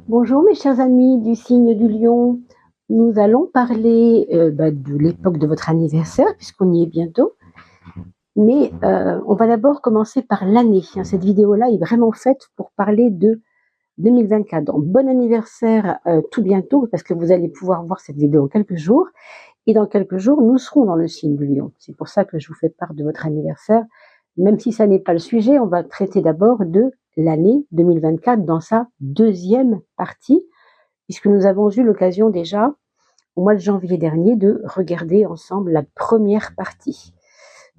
Bonjour mes chers amis du signe du lion. Nous allons parler de l'époque de votre anniversaire puisqu'on y est bientôt. Mais on va d'abord commencer par l'année. Cette vidéo-là est vraiment faite pour parler de 2024. Donc, bon anniversaire tout bientôt parce que vous allez pouvoir voir cette vidéo en quelques jours. Et dans quelques jours, nous serons dans le signe du lion. C'est pour ça que je vous fais part de votre anniversaire. Même si ça n'est pas le sujet, on va traiter d'abord de l'année 2024 dans sa deuxième partie, puisque nous avons eu l'occasion déjà, au mois de janvier dernier, de regarder ensemble la première partie.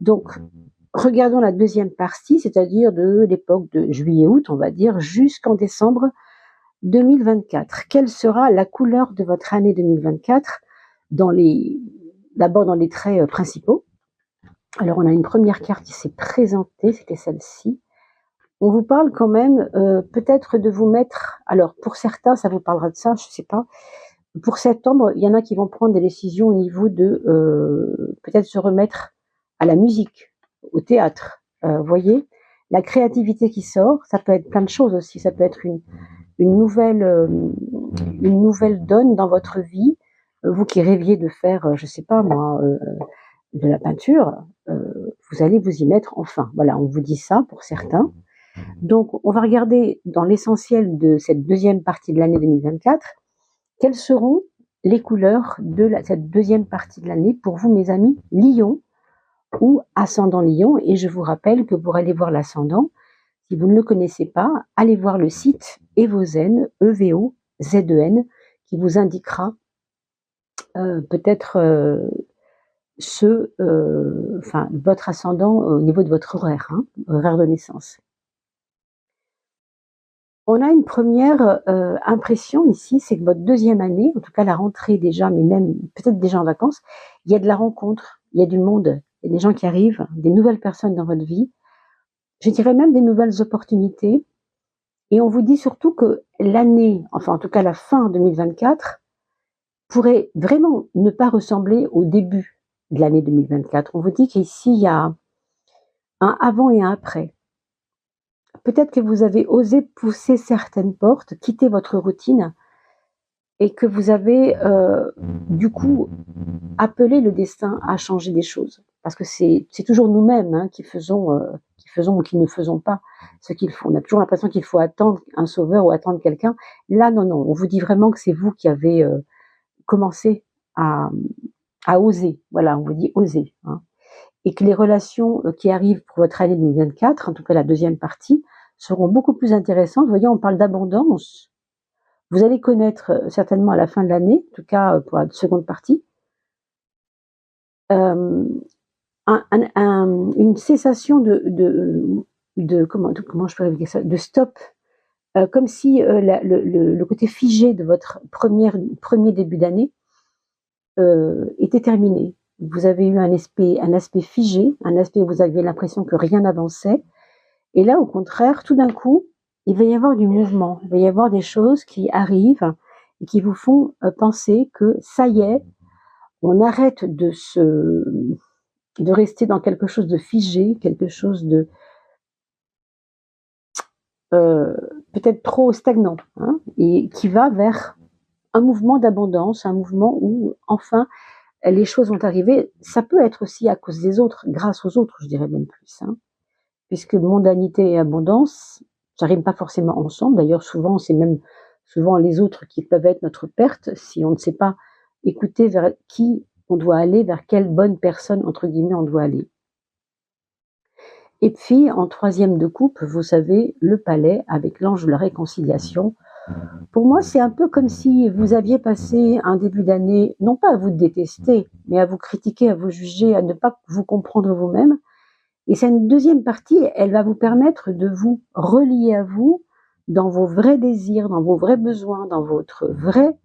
Donc, regardons la deuxième partie, c'est-à-dire de l'époque de juillet-août, on va dire, jusqu'en décembre 2024. Quelle sera la couleur de votre année 2024 d'abord dans les traits principaux. Alors, on a une première carte qui s'est présentée, c'était celle-ci. On vous parle quand même peut-être de vous mettre, alors pour certains ça vous parlera de ça, je ne sais pas, pour septembre il y en a qui vont prendre des décisions au niveau de peut-être se remettre à la musique, au théâtre, voyez, la créativité qui sort, ça peut être plein de choses aussi, ça peut être une nouvelle donne dans votre vie, vous qui rêviez de faire, je ne sais pas moi, de la peinture, vous allez vous y mettre enfin, voilà, on vous dit ça pour certains. Donc, on va regarder dans l'essentiel de cette deuxième partie de l'année 2024, quelles seront les couleurs de cette deuxième partie de l'année pour vous, mes amis Lion ou ascendant Lion. Et je vous rappelle que pour aller voir l'ascendant, si vous ne le connaissez pas, allez voir le site Evozen, E-V-O-Z-E-N, qui vous indiquera peut-être votre ascendant au niveau de votre horaire, horaire de naissance. On a une première impression ici, c'est que votre deuxième année, en tout cas la rentrée déjà, mais même peut-être déjà en vacances, il y a de la rencontre, il y a du monde, il y a des gens qui arrivent, des nouvelles personnes dans votre vie, je dirais même des nouvelles opportunités. Et on vous dit surtout que l'année, enfin en tout cas la fin 2024, pourrait vraiment ne pas ressembler au début de l'année 2024. On vous dit qu'ici, il y a un avant et un après. Peut-être que vous avez osé pousser certaines portes, quitter votre routine, et que vous avez du coup appelé le destin à changer des choses. Parce que c'est toujours nous-mêmes qui faisons ou qui ne faisons pas ce qu'il faut. On a toujours l'impression qu'il faut attendre un sauveur ou attendre quelqu'un. Là, non, non, on vous dit vraiment que c'est vous qui avez commencé à oser. Voilà, on vous dit oser. Et que les relations qui arrivent pour votre année 2024, en tout cas la deuxième partie, seront beaucoup plus intéressantes. Vous voyez, on parle d'abondance. Vous allez connaître certainement à la fin de l'année, en tout cas pour la seconde partie, une cessation comment je peux expliquer ça, de stop, comme si le côté figé de votre premier début d'année était terminé. Vous avez eu un aspect figé, un aspect où vous aviez l'impression que rien n'avançait, et là au contraire, tout d'un coup, il va y avoir du mouvement, il va y avoir des choses qui arrivent et qui vous font penser que ça y est, on arrête de rester dans quelque chose de figé, quelque chose de peut-être trop stagnant, et qui va vers un mouvement d'abondance, un mouvement où enfin les choses vont arriver. Ça peut être aussi à cause des autres, grâce aux autres, je dirais même plus, puisque mondanité et abondance, ça rime pas forcément ensemble. D'ailleurs, souvent, c'est même souvent les autres qui peuvent être notre perte si on ne sait pas écouter vers qui on doit aller, vers quelle bonne personne, entre guillemets, on doit aller. Et puis, en troisième de coupe, vous savez, le palais avec l'ange de la réconciliation. Pour moi, c'est un peu comme si vous aviez passé un début d'année, non pas à vous détester, mais à vous critiquer, à vous juger, à ne pas vous comprendre vous-même. Et cette deuxième partie, elle va vous permettre de vous relier à vous dans vos vrais désirs, dans vos vrais besoins, dans votre vrai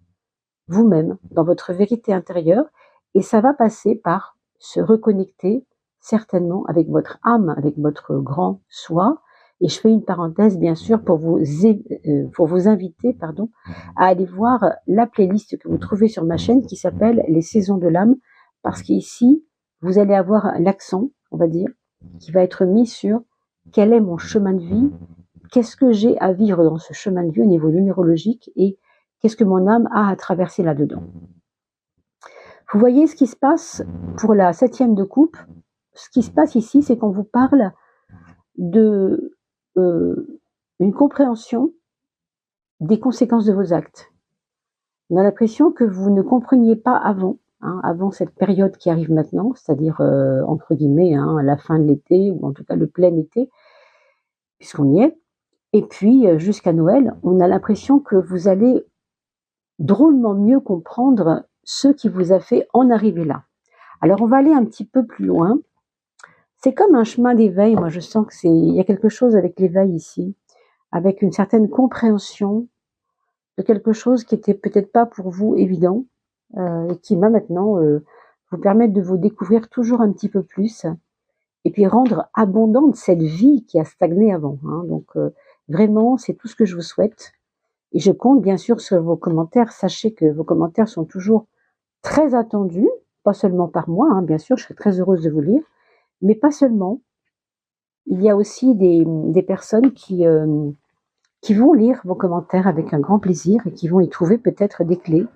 vous-même, dans votre vérité intérieure. Et ça va passer par se reconnecter certainement avec votre âme, avec votre grand soi. Et je fais une parenthèse, bien sûr, pour vous inviter à aller voir la playlist que vous trouvez sur ma chaîne qui s'appelle Les Saisons de l'âme, parce qu'ici, vous allez avoir l'accent, on va dire, qui va être mis sur quel est mon chemin de vie, qu'est-ce que j'ai à vivre dans ce chemin de vie au niveau numérologique et qu'est-ce que mon âme a à traverser là-dedans. Vous voyez ce qui se passe pour la 7e de coupe. Ce qui se passe ici, c'est qu'on vous parle de une compréhension des conséquences de vos actes. On a l'impression que vous ne compreniez pas avant, avant cette période qui arrive maintenant, c'est-à-dire entre guillemets la fin de l'été, ou en tout cas le plein été, puisqu'on y est. Et puis jusqu'à Noël, on a l'impression que vous allez drôlement mieux comprendre ce qui vous a fait en arriver là. Alors on va aller un petit peu plus loin. C'est comme un chemin d'éveil. Moi je sens que il y a quelque chose avec l'éveil ici, avec une certaine compréhension de quelque chose qui était peut-être pas pour vous évident et qui va maintenant vous permettre de vous découvrir toujours un petit peu plus et puis rendre abondante cette vie qui a stagné avant. Donc vraiment, c'est tout ce que je vous souhaite. Et je compte bien sûr sur vos commentaires. Sachez que vos commentaires sont toujours très attendus, pas seulement par moi, bien sûr, je serai très heureuse de vous lire, mais pas seulement. Il y a aussi des personnes qui vont lire vos commentaires avec un grand plaisir et qui vont y trouver peut-être des clés,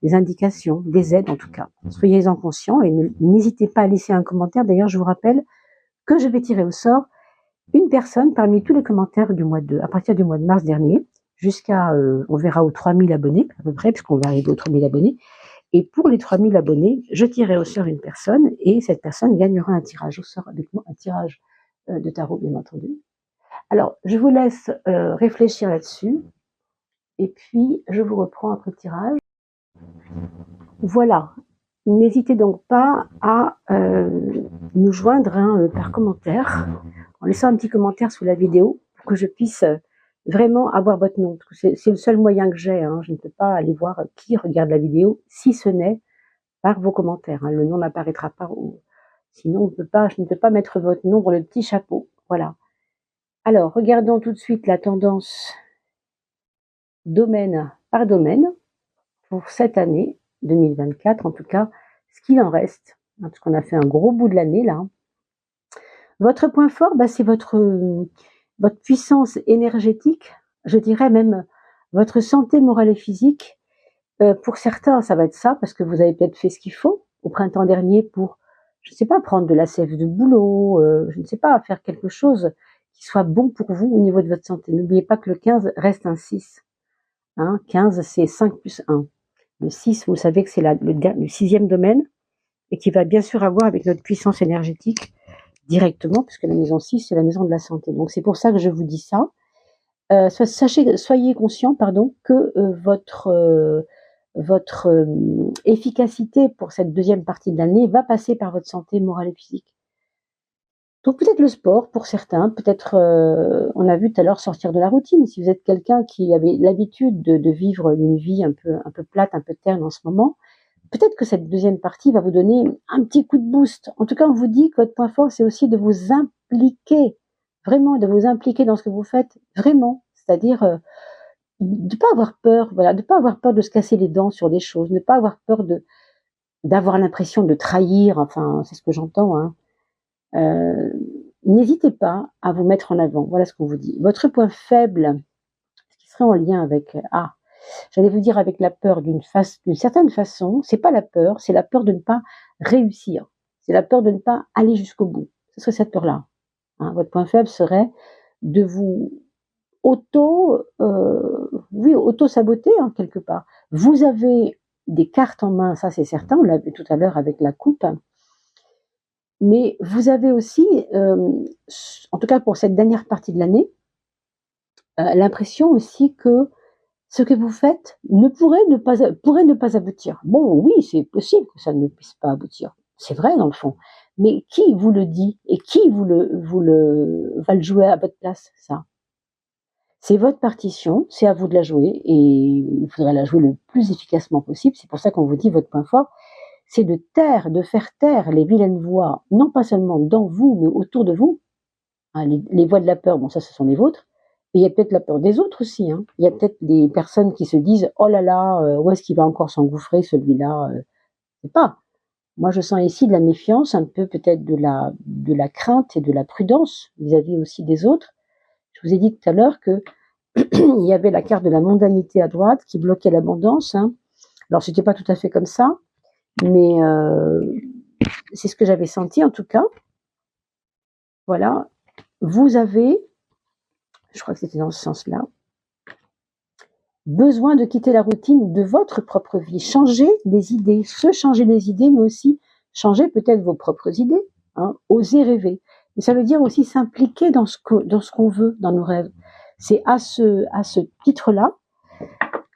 des indications, des aides en tout cas. Soyez-en conscients et n'hésitez pas à laisser un commentaire. D'ailleurs, je vous rappelle que je vais tirer au sort une personne parmi tous les commentaires à partir du mois de mars dernier, jusqu'à, on verra aux 3000 abonnés à peu près, puisqu'on va arriver aux 3000 abonnés. Et pour les 3000 abonnés, je tirerai au sort une personne et cette personne gagnera un tirage au sort avec moi, un tirage de tarot bien entendu. Alors, je vous laisse réfléchir là-dessus et puis je vous reprends après le tirage. Voilà, n'hésitez donc pas à nous joindre par commentaire, en laissant un petit commentaire sous la vidéo pour que je puisse vraiment avoir votre nom. C'est le seul moyen que j'ai, je ne peux pas aller voir qui regarde la vidéo si ce n'est par vos commentaires. Le nom n'apparaîtra pas, sinon je ne peux pas mettre votre nom dans le petit chapeau. Voilà. Alors, regardons tout de suite la tendance domaine par domaine pour cette année 2024, en tout cas, ce qu'il en reste, parce qu'on a fait un gros bout de l'année là. Votre point fort, c'est votre puissance énergétique, je dirais même votre santé morale et physique. Pour certains, ça va être ça, parce que vous avez peut-être fait ce qu'il faut au printemps dernier pour, je ne sais pas, prendre de la sève de boulot, je ne sais pas, faire quelque chose qui soit bon pour vous au niveau de votre santé. N'oubliez pas que le 15 reste un 6. 15, c'est 5 plus 1. Le 6, vous savez que c'est le 6e domaine et qui va bien sûr avoir avec notre puissance énergétique directement, puisque la maison 6, c'est la maison de la santé. Donc c'est pour ça que je vous dis ça. Soyez conscient, que votre efficacité pour cette deuxième partie de l'année va passer par votre santé morale et physique. Donc peut-être le sport pour certains, peut-être on a vu tout à l'heure sortir de la routine. Si vous êtes quelqu'un qui avait l'habitude de vivre une vie un peu plate, un peu terne en ce moment, peut-être que cette deuxième partie va vous donner un petit coup de boost. En tout cas, on vous dit que votre point fort, c'est aussi de vous impliquer, vraiment de vous impliquer dans ce que vous faites, vraiment. C'est-à-dire de ne pas avoir peur, de ne pas avoir peur de se casser les dents sur des choses, ne pas avoir peur d'avoir l'impression de trahir, enfin, c'est ce que j'entends, n'hésitez pas à vous mettre en avant. Voilà ce qu'on vous dit. Votre point faible, ce qui serait en lien avec j'allais vous dire avec la peur d'une certaine façon, c'est pas la peur, c'est la peur de ne pas réussir. C'est la peur de ne pas aller jusqu'au bout. Ce serait cette peur-là. Votre point faible serait de vous auto-saboter quelque part. Vous avez des cartes en main, ça c'est certain, on l'a vu tout à l'heure avec la coupe. Mais vous avez aussi, en tout cas pour cette dernière partie de l'année, l'impression aussi que ce que vous faites pourrait ne pas aboutir. Bon, oui, c'est possible que ça ne puisse pas aboutir. C'est vrai dans le fond. Mais qui vous le dit et qui va le jouer à votre place, ça? C'est votre partition, c'est à vous de la jouer et il faudrait la jouer le plus efficacement possible. C'est pour ça qu'on vous dit votre point fort, c'est de faire taire les vilaines voix, non pas seulement dans vous, mais autour de vous. Les voix de la peur, bon ça ce sont les vôtres, mais il y a peut-être la peur des autres aussi. Il y a peut-être des personnes qui se disent « Oh là là, où est-ce qu'il va encore s'engouffrer celui-là ?» Je sais pas. Moi je sens ici de la méfiance, un peu peut-être de la crainte et de la prudence vis-à-vis aussi des autres. Je vous ai dit tout à l'heure que il y avait la carte de la mondanité à droite qui bloquait l'abondance. Hein. Alors, c'était pas tout à fait comme ça, mais c'est ce que j'avais senti en tout cas. Voilà. Vous avez, je crois que c'était dans ce sens-là, besoin de quitter la routine de votre propre vie. Changer les idées, changer les idées, mais aussi changer peut-être vos propres idées. Hein, oser rêver. Mais ça veut dire aussi s'impliquer dans ce qu'on veut, dans nos rêves. C'est à ce titre-là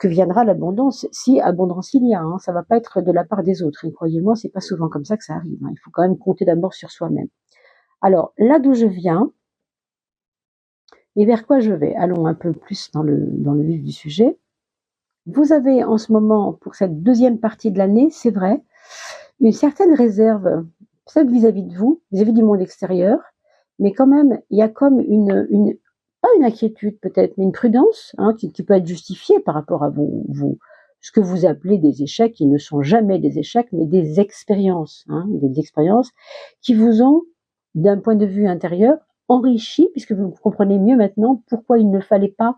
que viendra l'abondance, si abondance il y a. Hein, ça va pas être de la part des autres. Et croyez-moi, c'est pas souvent comme ça que ça arrive. Hein, il faut quand même compter d'abord sur soi-même. Alors, là d'où je viens, et vers quoi je vais? Allons un peu plus dans le vif du sujet. Vous avez en ce moment, pour cette deuxième partie de l'année, c'est vrai, une certaine réserve, peut-être vis-à-vis de vous, vis-à-vis du monde extérieur, mais quand même, il y a comme pas une inquiétude peut-être, mais une prudence hein, qui peut être justifiée par rapport à ce que vous appelez des échecs, qui ne sont jamais des échecs, mais des expériences, hein, des expériences qui vous ont, d'un point de vue intérieur, enrichi, puisque vous comprenez mieux maintenant pourquoi il ne fallait pas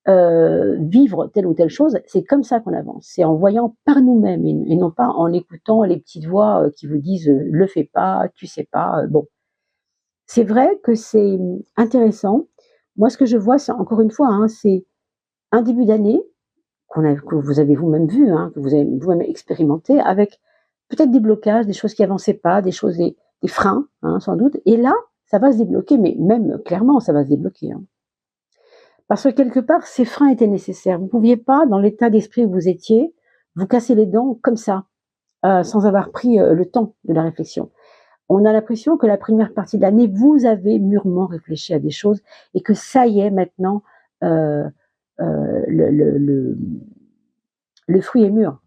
vivre telle ou telle chose. C'est comme ça qu'on avance, c'est en voyant par nous-mêmes et non pas en écoutant les petites voix qui vous disent le fais pas, tu sais pas. Bon, c'est vrai que c'est intéressant. Moi, ce que je vois, c'est encore une fois, hein, c'est un début d'année que vous avez vous-même vu, hein, que vous avez vous-même expérimenté, avec peut-être des blocages, des choses qui avançaient pas, des choses, des freins, hein, sans doute. Et là, ça va se débloquer, mais même clairement, ça va se débloquer. Hein. Parce que quelque part, ces freins étaient nécessaires. Vous ne pouviez pas, dans l'état d'esprit où vous étiez, vous casser les dents comme ça, sans avoir pris le temps de la réflexion. On a l'impression que la première partie de l'année, vous avez mûrement réfléchi à des choses et que ça y est, maintenant, le fruit est mûr.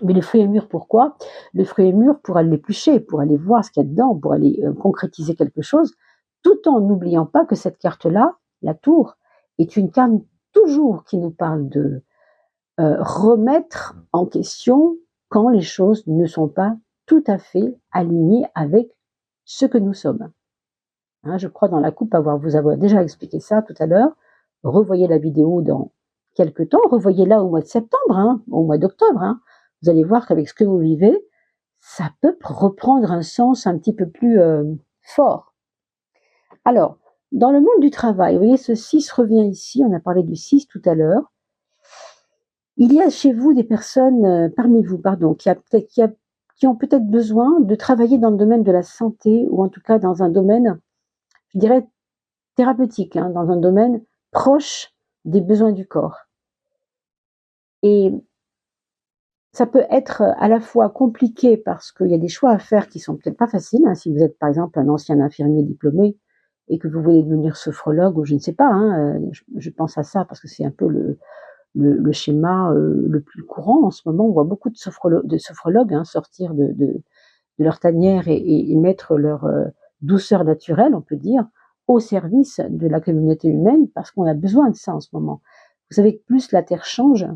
Mais le fruit est mûr pourquoi? Le fruit est mûr pour aller l'éplucher, pour aller voir ce qu'il y a dedans, pour aller concrétiser quelque chose, tout en n'oubliant pas que cette carte-là, la tour, est une carte toujours qui nous parle de remettre en question quand les choses ne sont pas tout à fait alignées avec ce que nous sommes. Hein, je crois dans la coupe vous avoir déjà expliqué ça tout à l'heure. Revoyez la vidéo dans quelques temps, revoyez-la au mois de septembre, hein, au mois d'octobre. Hein. Vous allez voir qu'avec ce que vous vivez, ça peut reprendre un sens un petit peu plus fort. Alors, dans le monde du travail, vous voyez, ce 6 revient ici, on a parlé du 6 tout à l'heure. Il y a chez vous des personnes, parmi vous, pardon, qui ont peut-être besoin de travailler dans le domaine de la santé, ou en tout cas dans un domaine, je dirais, thérapeutique, hein, dans un domaine proche des besoins du corps. Et ça peut être à la fois compliqué parce qu'il y a des choix à faire qui sont peut-être pas faciles. Hein, si vous êtes par exemple un ancien infirmier diplômé et que vous voulez devenir sophrologue ou je ne sais pas, hein, je pense à ça parce que c'est un peu le schéma le plus courant en ce moment. On voit beaucoup de sophrologues hein, sortir de leur tanière et mettre leur douceur naturelle, on peut dire, au service de la communauté humaine parce qu'on a besoin de ça en ce moment. Vous savez que plus la Terre change,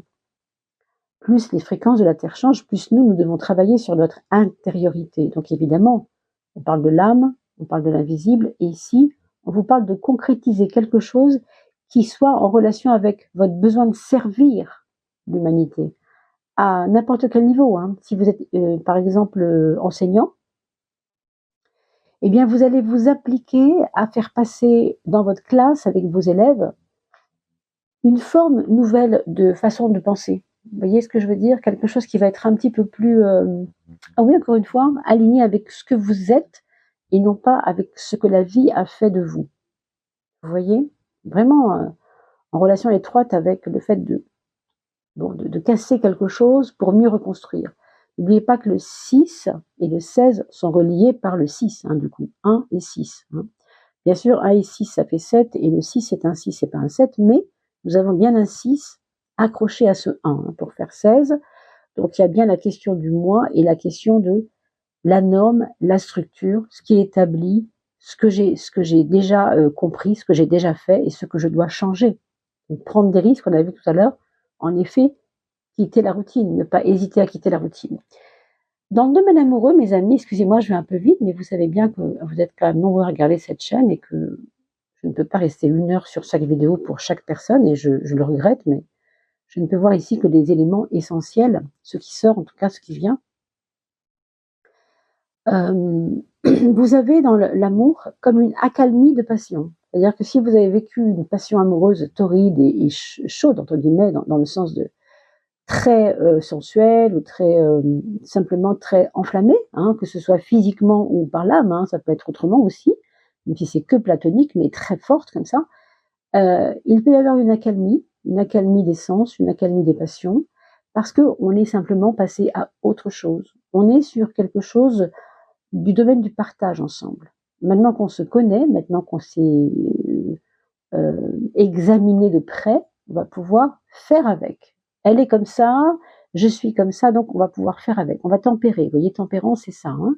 plus les fréquences de la Terre changent, plus nous devons travailler sur notre intériorité. Donc évidemment, on parle de l'âme, on parle de l'invisible, et ici, on vous parle de concrétiser quelque chose qui soit en relation avec votre besoin de servir l'humanité, à n'importe quel niveau. Hein. Si vous êtes, par exemple, enseignant, eh bien, vous allez vous appliquer à faire passer dans votre classe, avec vos élèves, une forme nouvelle de façon de penser. Vous voyez ce que je veux dire? Quelque chose qui va être un petit peu plus, ah oui, encore une fois, aligné avec ce que vous êtes et non pas avec ce que la vie a fait de vous. Vous voyez? Vraiment en relation étroite avec le fait de casser quelque chose pour mieux reconstruire. N'oubliez pas que le 6 et le 16 sont reliés par le 6, hein, du coup, 1 et 6. Hein. Bien sûr, 1 et 6, ça fait 7, et le 6 est un 6, c'est pas un 7, mais nous avons bien un 6 accroché à ce 1 hein, pour faire 16. Donc il y a bien la question du moi et la question de la norme, la structure, ce qui est établi, ce que j'ai déjà compris, ce que j'ai déjà fait et ce que je dois changer. Donc, prendre des risques, on a vu tout à l'heure, en effet, quitter la routine, ne pas hésiter à quitter la routine. Dans le domaine amoureux, mes amis, excusez-moi, je vais un peu vite, mais vous savez bien que vous êtes quand même nombreux à regarder cette chaîne et que Je ne peux pas rester 1 heure sur chaque vidéo pour chaque personne et je le regrette, mais je ne peux voir ici que des éléments essentiels, ce qui sort, en tout cas ce qui vient. Vous avez dans l'amour comme une accalmie de passion. C'est-à-dire que si vous avez vécu une passion amoureuse torride et chaude, entre guillemets, dans le sens de très sensuelle ou très simplement très enflammée, hein, que ce soit physiquement ou par l'âme, hein, ça peut être autrement aussi, même si c'est que platonique, mais très forte comme ça, il peut y avoir une accalmie des sens, une accalmie des passions, parce qu'on est simplement passé à autre chose. On est sur quelque chose du domaine du partage ensemble. Maintenant qu'on se connaît, maintenant qu'on s'est examiné de près, on va pouvoir faire avec. Elle est comme ça, je suis comme ça, donc on va pouvoir faire avec. On va tempérer. Vous voyez, tempérance, c'est ça. Hein,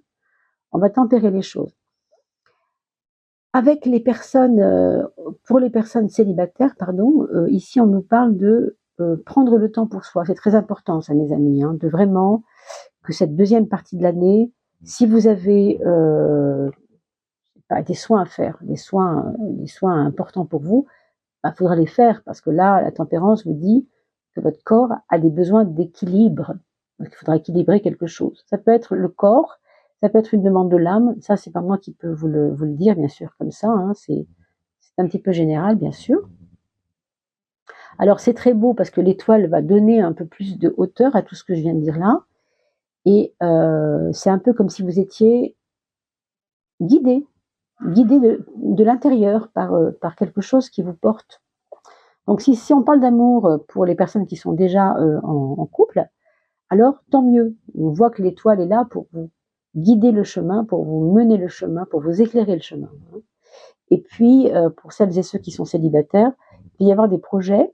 on va tempérer les choses. Avec les personnes, pour les personnes célibataires, pardon, ici on nous parle de prendre le temps pour soi. C'est très important, ça, mes amis, hein, de vraiment que cette deuxième partie de l'année, si vous avez des soins à faire, des soins importants pour vous, il faudra les faire parce que là, la tempérance vous dit que votre corps a des besoins d'équilibre. Donc il faudra équilibrer quelque chose. Ça peut être le corps, ça peut être une demande de l'âme. Ça, c'est pas moi qui peux vous le dire, bien sûr, comme ça. Hein, c'est un petit peu général, bien sûr. Alors c'est très beau parce que l'étoile va donner un peu plus de hauteur à tout ce que je viens de dire là. Et c'est un peu comme si vous étiez guidé de l'intérieur par quelque chose qui vous porte. Donc si on parle d'amour pour les personnes qui sont déjà en couple, alors tant mieux. On voit que l'étoile est là pour vous guider le chemin, pour vous mener le chemin, pour vous éclairer le chemin. Et puis, pour celles et ceux qui sont célibataires, il peut y avoir des projets,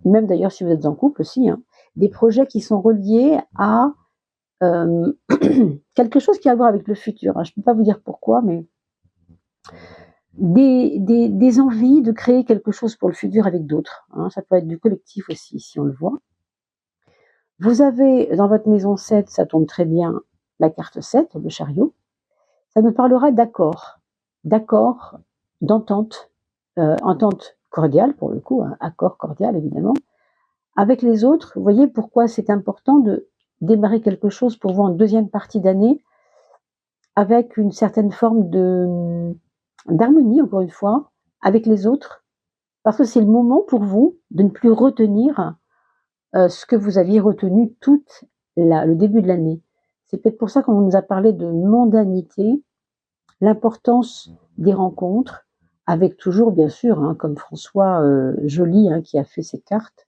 même d'ailleurs si vous êtes en couple aussi, hein, des projets qui sont reliés à quelque chose qui a à voir avec le futur. Hein. Je ne peux pas vous dire pourquoi, mais des envies de créer quelque chose pour le futur avec d'autres. Hein. Ça peut être du collectif aussi, si on le voit. Vous avez dans votre maison 7, ça tombe très bien, la carte 7, le chariot. Ça nous parlera d'accord, d'entente, entente cordiale pour le coup, hein, accord cordial évidemment. Avec les autres, vous voyez pourquoi c'est important de démarrer quelque chose pour vous en deuxième partie d'année avec une certaine forme d'harmonie, encore une fois, avec les autres, parce que c'est le moment pour vous de ne plus retenir ce que vous aviez retenu tout le début de l'année. C'est peut-être pour ça qu'on nous a parlé de mondanité, l'importance des rencontres, avec toujours, bien sûr, hein, comme François Joly, hein, qui a fait ces cartes,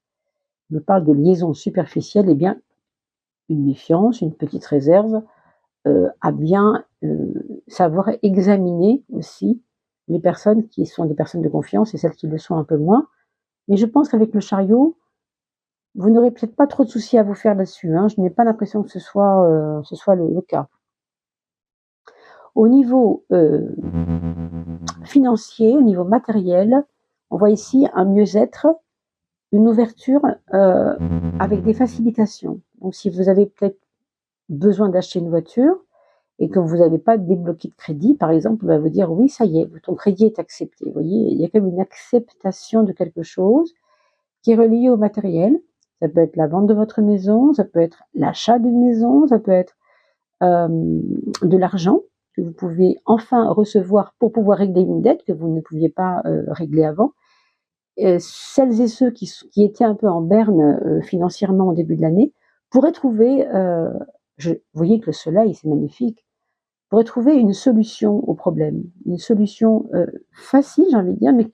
nous parle de liaison superficielle, et bien une méfiance, une petite réserve, à bien savoir examiner aussi les personnes qui sont des personnes de confiance et celles qui le sont un peu moins. Mais je pense qu'avec le chariot, vous n'aurez peut-être pas trop de soucis à vous faire là-dessus. Hein. Je n'ai pas l'impression que ce soit le cas. Au niveau financier, au niveau matériel, on voit ici un mieux-être, une ouverture avec des facilitations. Donc si vous avez peut-être besoin d'acheter une voiture et que vous n'avez pas débloqué de crédit, par exemple, on va vous dire oui, ça y est, ton crédit est accepté. Vous voyez, il y a quand même une acceptation de quelque chose qui est relié au matériel. Ça peut être la vente de votre maison, ça peut être l'achat d'une maison, ça peut être de l'argent que vous pouvez enfin recevoir pour pouvoir régler une dette que vous ne pouviez pas régler avant. Celles et ceux qui étaient un peu en berne financièrement au début de l'année pourraient trouver, vous voyez que le soleil, c'est magnifique, pourraient trouver une solution au problème, une solution facile, j'ai envie de dire, mais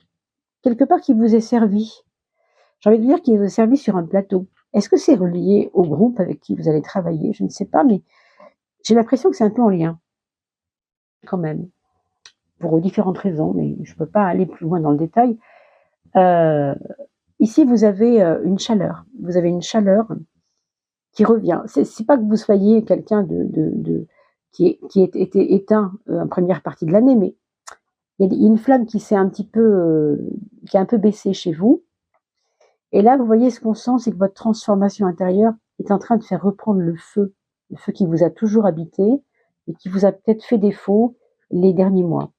quelque part qui vous est servie. J'ai envie de dire qu'il vous est servi sur un plateau. Est-ce que c'est relié au groupe avec qui vous allez travailler? Je ne sais pas, mais j'ai l'impression que c'est un peu en lien, quand même, pour différentes raisons, mais je ne peux pas aller plus loin dans le détail. Ici, vous avez une chaleur. Vous avez une chaleur qui revient. C'est pas que vous soyez quelqu'un qui est été éteint en première partie de l'année, mais il y a une flamme qui s'est un petit peu, qui a un peu baissé chez vous. Et là, vous voyez, ce qu'on sent, c'est que votre transformation intérieure est en train de faire reprendre le feu qui vous a toujours habité et qui vous a peut-être fait défaut les derniers mois.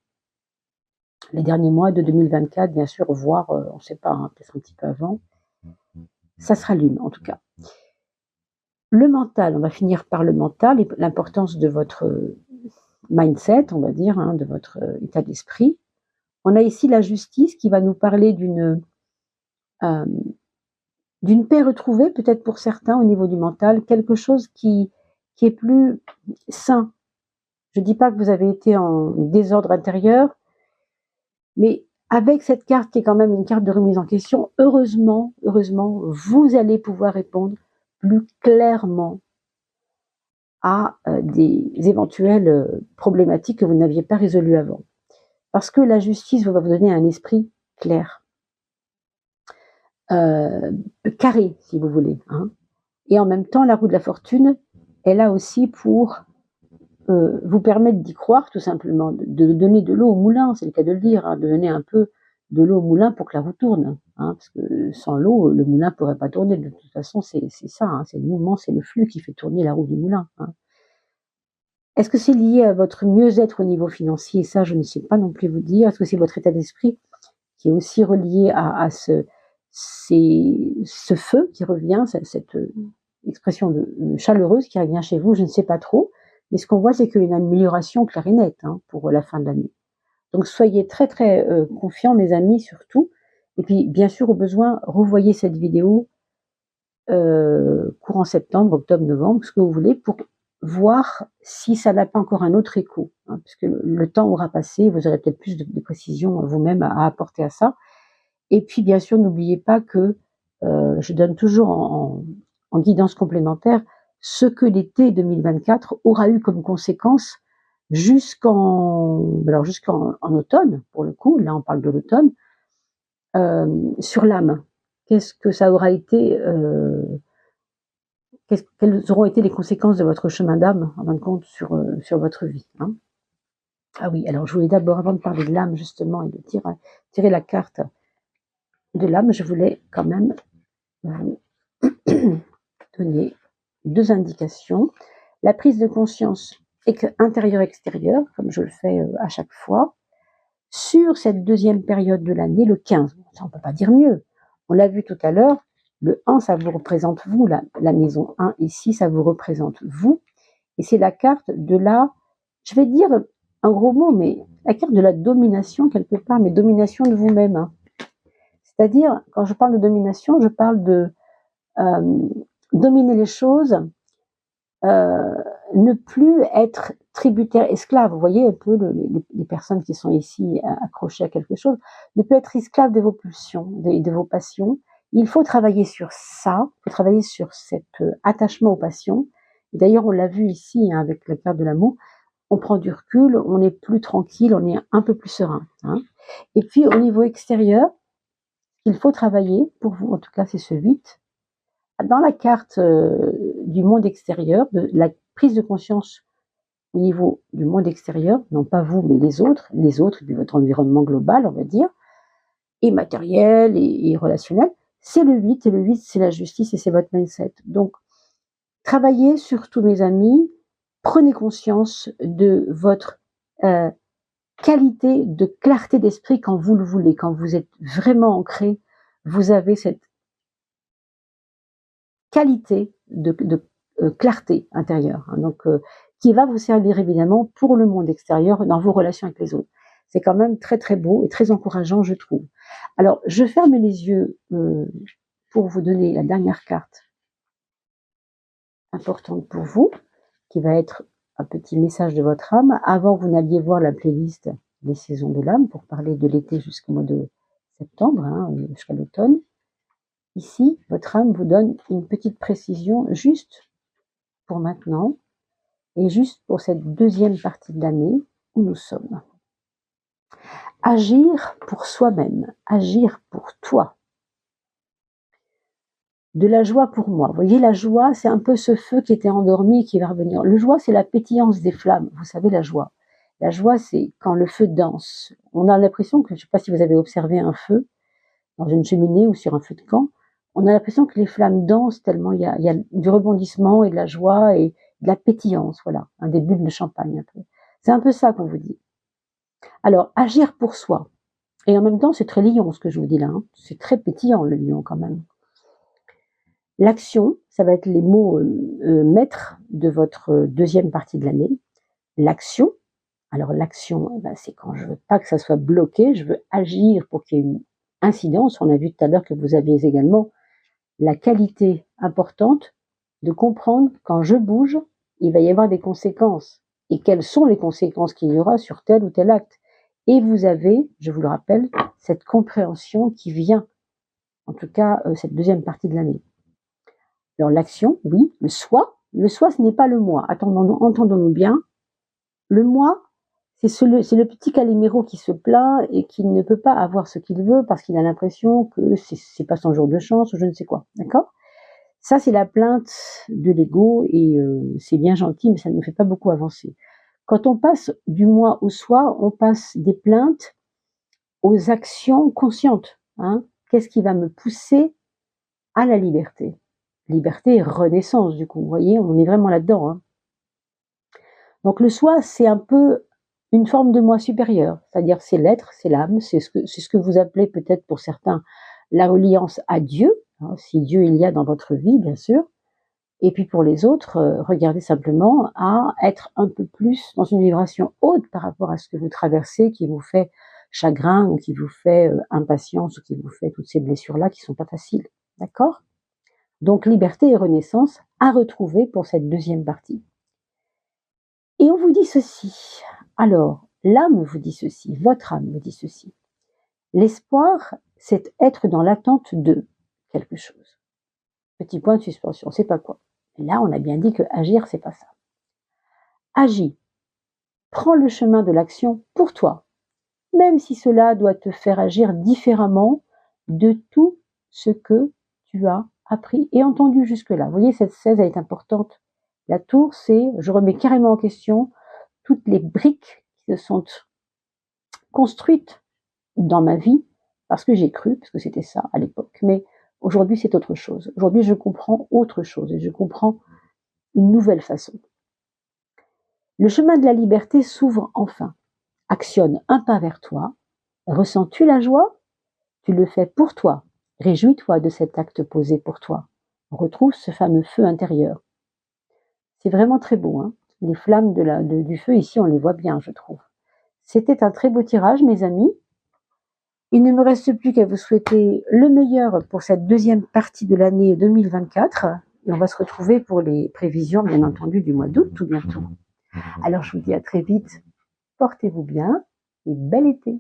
les derniers mois de 2024, bien sûr, voire, on ne sait pas, hein, peut-être un petit peu avant, ça se rallume en tout cas. Le mental, on va finir par le mental et l'importance de votre mindset, on va dire, hein, de votre état d'esprit. On a ici la justice qui va nous parler d'une paix retrouvée, peut-être pour certains au niveau du mental, quelque chose qui est plus sain. Je ne dis pas que vous avez été en désordre intérieur, mais avec cette carte qui est quand même une carte de remise en question, heureusement, vous allez pouvoir répondre plus clairement à des éventuelles problématiques que vous n'aviez pas résolues avant. Parce que la justice va vous donner un esprit clair, carré, si vous voulez. Hein. Et en même temps, la roue de la fortune est là aussi pour vous permettre d'y croire, tout simplement, de donner de l'eau au moulin, c'est le cas de le dire, hein, de donner un peu de l'eau au moulin pour que la roue tourne. Hein, parce que sans l'eau, le moulin ne pourrait pas tourner. De toute façon, c'est ça, hein, c'est le mouvement, c'est le flux qui fait tourner la roue du moulin. Hein. Est-ce que c'est lié à votre mieux-être au niveau financier? Ça, je ne sais pas non plus vous dire. Est-ce que c'est votre état d'esprit qui est aussi relié à ce feu qui revient, cette expression chaleureuse qui revient chez vous? Je ne sais pas trop. Mais ce qu'on voit, c'est qu'il y a une amélioration claire et nette, hein, pour la fin de l'année. Donc soyez très très confiants, mes amis, surtout. Et puis, bien sûr, au besoin, revoyez cette vidéo courant septembre, octobre, novembre, ce que vous voulez, pour voir si ça n'a pas encore un autre écho. Hein, puisque le temps aura passé, vous aurez peut-être plus de précision vous-même à apporter à ça. Et puis, bien sûr, n'oubliez pas que je donne toujours en guidance complémentaire ce que l'été 2024 aura eu comme conséquence jusqu'en automne, pour le coup, là on parle de l'automne, sur l'âme. Qu'est-ce que ça aura été, quelles auront été les conséquences de votre chemin d'âme, en fin de compte, sur votre vie. Hein. Ah oui, alors je voulais d'abord, avant de parler de l'âme justement et de tirer la carte de l'âme, je voulais quand même vous donner 2 indications. La prise de conscience intérieure-extérieure, comme je le fais à chaque fois, sur cette deuxième période de l'année, le 15. Ça, on ne peut pas dire mieux. On l'a vu tout à l'heure, le 1, ça vous représente vous, la maison 1 ici, ça vous représente vous. Et c'est la carte de je vais dire un gros mot, mais la carte de la domination quelque part, mais domination de vous-même. Hein. C'est-à-dire, quand je parle de domination, je parle de dominer les choses, ne plus être tributaire, esclave. Vous voyez un peu les personnes qui sont ici accrochées à quelque chose, ne plus être esclave de vos pulsions, de vos passions. Il faut travailler sur ça, il faut travailler sur cet attachement aux passions. Et d'ailleurs, on l'a vu ici, hein, avec la carte de l'amour, on prend du recul, on est plus tranquille, on est un peu plus serein. Hein. Et puis, au niveau extérieur, il faut travailler, pour vous, en tout cas, c'est ce 8, dans la carte du monde extérieur, de la prise de conscience au niveau du monde extérieur, non pas vous, mais les autres, et puis votre environnement global, on va dire, et matériel et relationnel, c'est le 8, et le 8, c'est la justice et c'est votre mindset. Donc, travaillez surtout, mes amis, prenez conscience de votre qualité de clarté d'esprit quand vous le voulez, quand vous êtes vraiment ancré, vous avez cette qualité de clarté intérieure, hein, donc qui va vous servir évidemment pour le monde extérieur dans vos relations avec les autres. C'est quand même très très beau et très encourageant, je trouve. Alors, je ferme les yeux pour vous donner la dernière carte importante pour vous, qui va être un petit message de votre âme. Avant, vous n'alliez voir la playlist des saisons de l'âme pour parler de l'été jusqu'au mois de septembre, hein, jusqu'à l'automne. Ici, votre âme vous donne une petite précision juste pour maintenant et juste pour cette deuxième partie de l'année où nous sommes. Agir pour soi-même, agir pour toi. De la joie pour moi. Vous voyez, la joie, c'est un peu ce feu qui était endormi et qui va revenir. Le joie, c'est la pétillance des flammes. Vous savez, la joie. La joie, c'est quand le feu danse. On a l'impression que, je ne sais pas si vous avez observé un feu dans une cheminée ou sur un feu de camp, on a l'impression que les flammes dansent tellement il y a du rebondissement et de la joie et de la pétillance, voilà, un des bulles de champagne un peu. C'est un peu ça qu'on vous dit. Alors, agir pour soi. Et en même temps, c'est très lion ce que je vous dis là. Hein. C'est très pétillant le lion quand même. L'action, ça va être les mots maîtres de votre deuxième partie de l'année. L'action. Alors l'action, ben, c'est quand je veux pas que ça soit bloqué, je veux agir pour qu'il y ait une incidence. On a vu tout à l'heure que vous aviez également la qualité importante de comprendre quand je bouge, il va y avoir des conséquences. Et quelles sont les conséquences qu'il y aura sur tel ou tel acte. Et vous avez, je vous le rappelle, cette compréhension qui vient, en tout cas cette deuxième partie de l'année. Alors l'action, oui, le soi, ce n'est pas le moi. Entendons-nous bien. Le moi, c'est le petit Calimero qui se plaint et qui ne peut pas avoir ce qu'il veut parce qu'il a l'impression que c'est pas son jour de chance ou je ne sais quoi. D'accord? Ça, c'est la plainte de l'ego et c'est bien gentil, mais ça ne nous fait pas beaucoup avancer. Quand on passe du moi au soi, on passe des plaintes aux actions conscientes. Hein. Qu'est-ce qui va me pousser à la liberté? Liberté et renaissance, du coup. Vous voyez, on est vraiment là-dedans. Hein. Donc le soi, c'est un peu une forme de moi supérieur, c'est-à-dire c'est l'être, c'est l'âme, c'est ce que vous appelez peut-être pour certains la reliance à Dieu, hein, si Dieu il y a dans votre vie, bien sûr. Et puis pour les autres, regardez simplement à être un peu plus dans une vibration haute par rapport à ce que vous traversez, qui vous fait chagrin ou qui vous fait impatience ou qui vous fait toutes ces blessures-là qui sont pas faciles. D'accord? Donc liberté et renaissance à retrouver pour cette deuxième partie. Et on vous dit ceci. Alors, l'âme vous dit ceci, votre âme vous dit ceci. L'espoir, c'est être dans l'attente de quelque chose. Petit point de suspension, c'est pas quoi. Là, on a bien dit que agir, c'est pas ça. Agis. Prends le chemin de l'action pour toi, même si cela doit te faire agir différemment de tout ce que tu as appris et entendu jusque-là. Vous voyez, cette 16 est importante. La tour, c'est, je remets carrément en question toutes les briques qui se sont construites dans ma vie, parce que j'ai cru, parce que c'était ça à l'époque. Mais aujourd'hui, c'est autre chose. Aujourd'hui, je comprends autre chose et je comprends une nouvelle façon. Le chemin de la liberté s'ouvre enfin. Actionne un pas vers toi. Ressens-tu la joie? Tu le fais pour toi. Réjouis-toi de cet acte posé pour toi. Retrouve ce fameux feu intérieur. C'est vraiment très beau. Hein. Les flammes du feu ici, on les voit bien, je trouve. C'était un très beau tirage, mes amis. Il ne me reste plus qu'à vous souhaiter le meilleur pour cette deuxième partie de l'année 2024. Et on va se retrouver pour les prévisions, bien entendu, du mois d'août tout bientôt. Alors, je vous dis à très vite. Portez-vous bien et bel été.